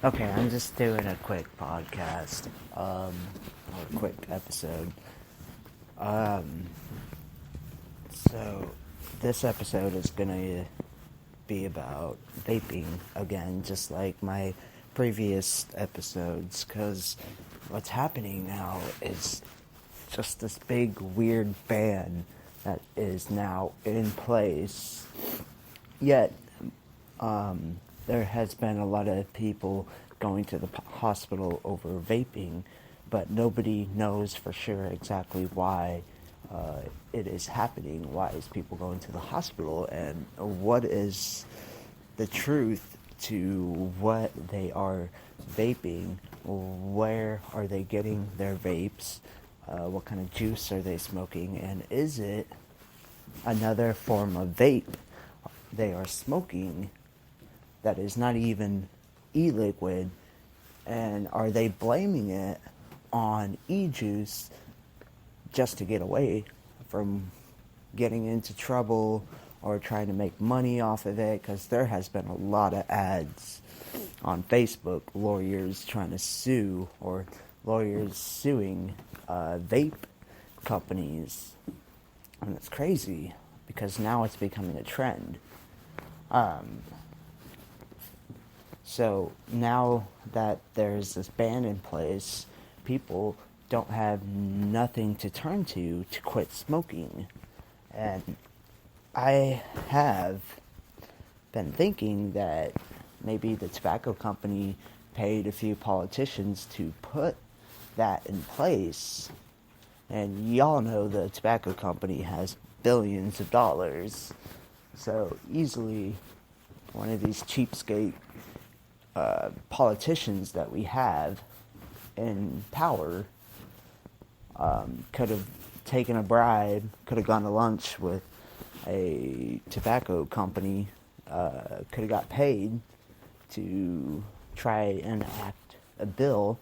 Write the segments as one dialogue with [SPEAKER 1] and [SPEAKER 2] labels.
[SPEAKER 1] Okay, I'm just doing a quick podcast, or a quick episode. Um, so this episode is gonna be about vaping again, just like my previous episodes, because what's happening now is just this big weird ban that is now in place. Yet, there has been a lot of people going to the hospital over vaping, but nobody knows for sure exactly why it is happening. Why is people going to the hospital, and what is the truth to what they are vaping? Where are they getting their vapes? What kind of juice are they smoking? And is it another form of vape they are smoking that is not even e-liquid? And are they blaming it on e-juice just to get away from getting into trouble or trying to make money off of it? Because there has been a lot of ads on Facebook, lawyers trying to sue, or lawyers suing vape companies. And it's crazy because now it's becoming a trend. So now that there's this ban in place, people don't have nothing to turn to quit smoking. And I have been thinking that maybe the tobacco company paid a few politicians to put that in place. And y'all know the tobacco company has billions of dollars. So easily one of these cheapskate politicians that we have in power could have taken a bribe, could have gone to lunch with a tobacco company, could have got paid to try and enact a bill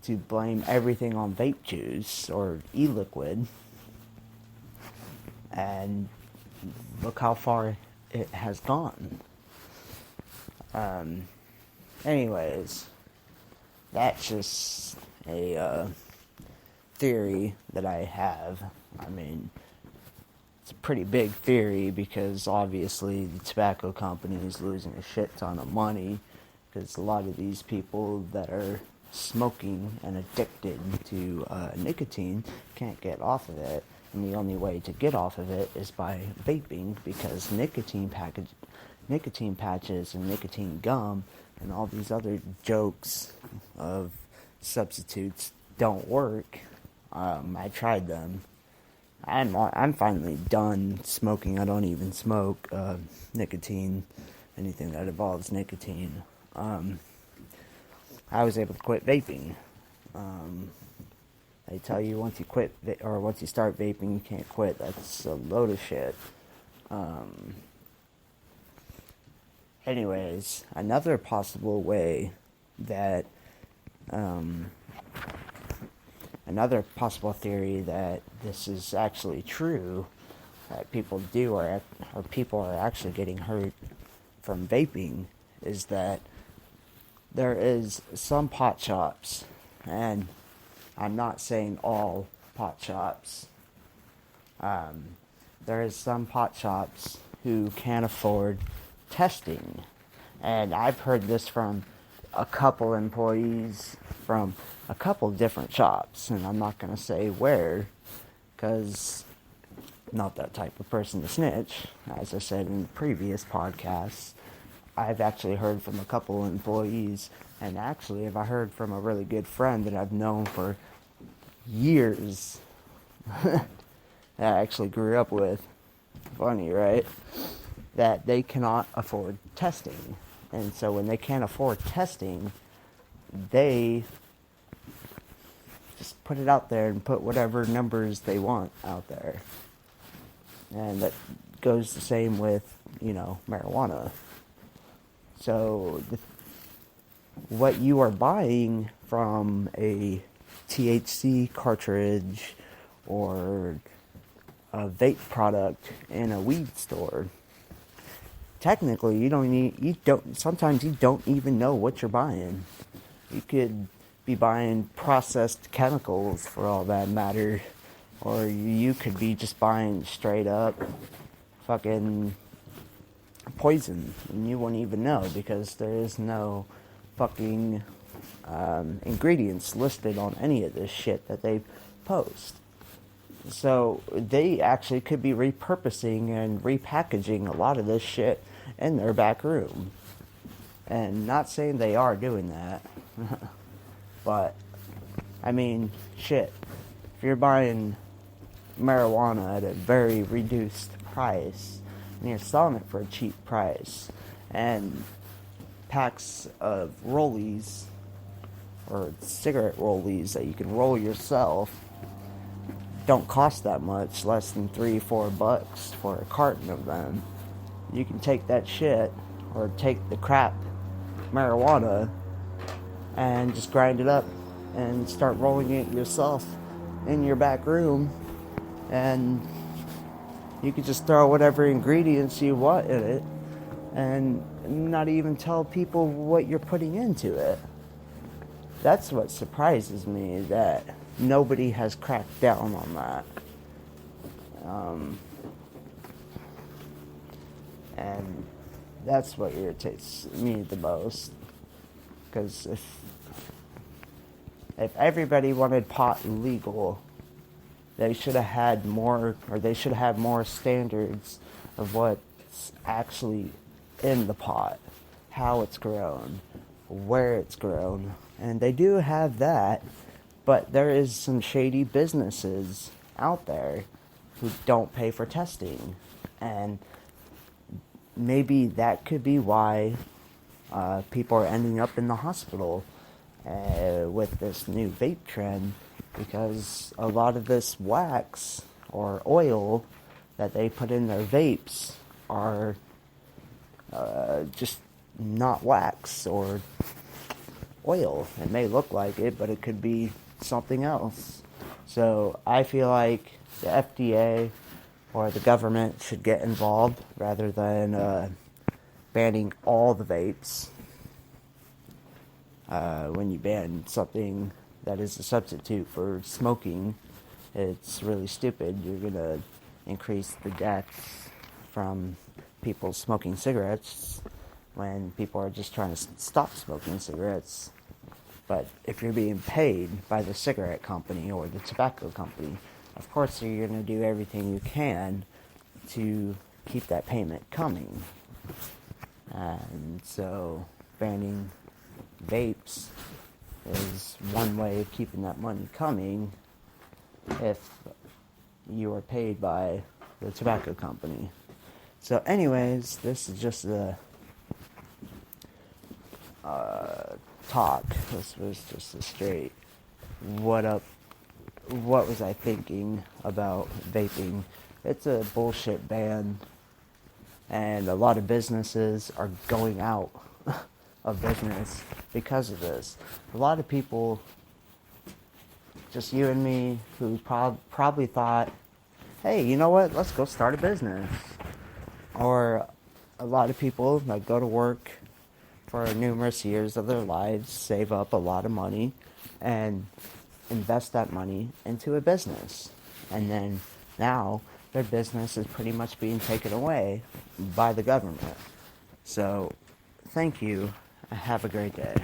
[SPEAKER 1] to blame everything on vape juice or e-liquid. And look how far it has gone. Anyways, that's just a theory that I have. I mean, it's a pretty big theory because obviously the tobacco company is losing a shit ton of money because a lot of these people that are smoking and addicted to nicotine can't get off of it. And the only way to get off of it is by vaping, because nicotine patches and nicotine gum and all these other jokes of substitutes don't work. I tried them. I'm finally done smoking. I don't even smoke nicotine, anything that involves nicotine. I was able to quit vaping. They tell you once you start vaping, you can't quit. That's a load of shit. Anyways, another possible way that, another possible theory that this is actually true, that people do or people are actually getting hurt from vaping, is that there is some pot shops, and I'm not saying all pot shops, there is some pot shops who can't afford testing. And I've heard this from a couple employees from a couple different shops, and I'm not going to say where, because I'm not that type of person to snitch. As I said in the previous podcasts, I've actually heard from a couple employees, and actually I heard from a really good friend that I've known for years that I actually grew up with. Funny, right? That they cannot afford testing. And so when they can't afford testing, they just put it out there and put whatever numbers they want out there. And that goes the same with, marijuana. So what you are buying from a THC cartridge or a vape product in a weed store technically, sometimes you don't even know what you're buying. You could be buying processed chemicals for all that matter, or you could be just buying straight up fucking poison, and you won't even know because there is no fucking ingredients listed on any of this shit that they post. So they actually could be repurposing and repackaging a lot of this shit in their back room. And not saying they are doing that. But, I mean, shit. If you're buying marijuana at a very reduced price, and you're selling it for a cheap price, and packs of rollies, or cigarette rollies that you can roll yourself, don't cost that much, less than $3-4 for a carton of them. You can take that shit, or take the crap marijuana, and just grind it up, and start rolling it yourself in your back room, and you can just throw whatever ingredients you want in it, and not even tell people what you're putting into it. That's what surprises me, that nobody has cracked down on that. And that's what irritates me the most. Because if everybody wanted pot legal, they should have had more, or they should have more standards of what's actually in the pot, how it's grown, where it's grown. And they do have that, but there is some shady businesses out there who don't pay for testing. And maybe that could be why people are ending up in the hospital with this new vape trend, because a lot of this wax or oil that they put in their vapes are just not wax or oil. It may look like it, but it could be something else. So I feel like the FDA or the government should get involved rather than banning all the vapes. When you ban something that is a substitute for smoking, it's really stupid. You're going to increase the deaths from people smoking cigarettes when people are just trying to stop smoking cigarettes. But if you're being paid by the cigarette company or the tobacco company, of course you're going to do everything you can to keep that payment coming. And so banning vapes is one way of keeping that money coming if you are paid by the tobacco company. So anyways, this is just a talk. This was just a straight what was I thinking about vaping. It's a bullshit ban, and a lot of businesses are going out of business because of this. A lot of people, just you and me, who probably thought, hey, you know what, let's go start a business. Or a lot of people that go to work for numerous years of their lives, save up a lot of money, and invest that money into a business. And then now their business is pretty much being taken away by the government. So, thank you. Have a great day.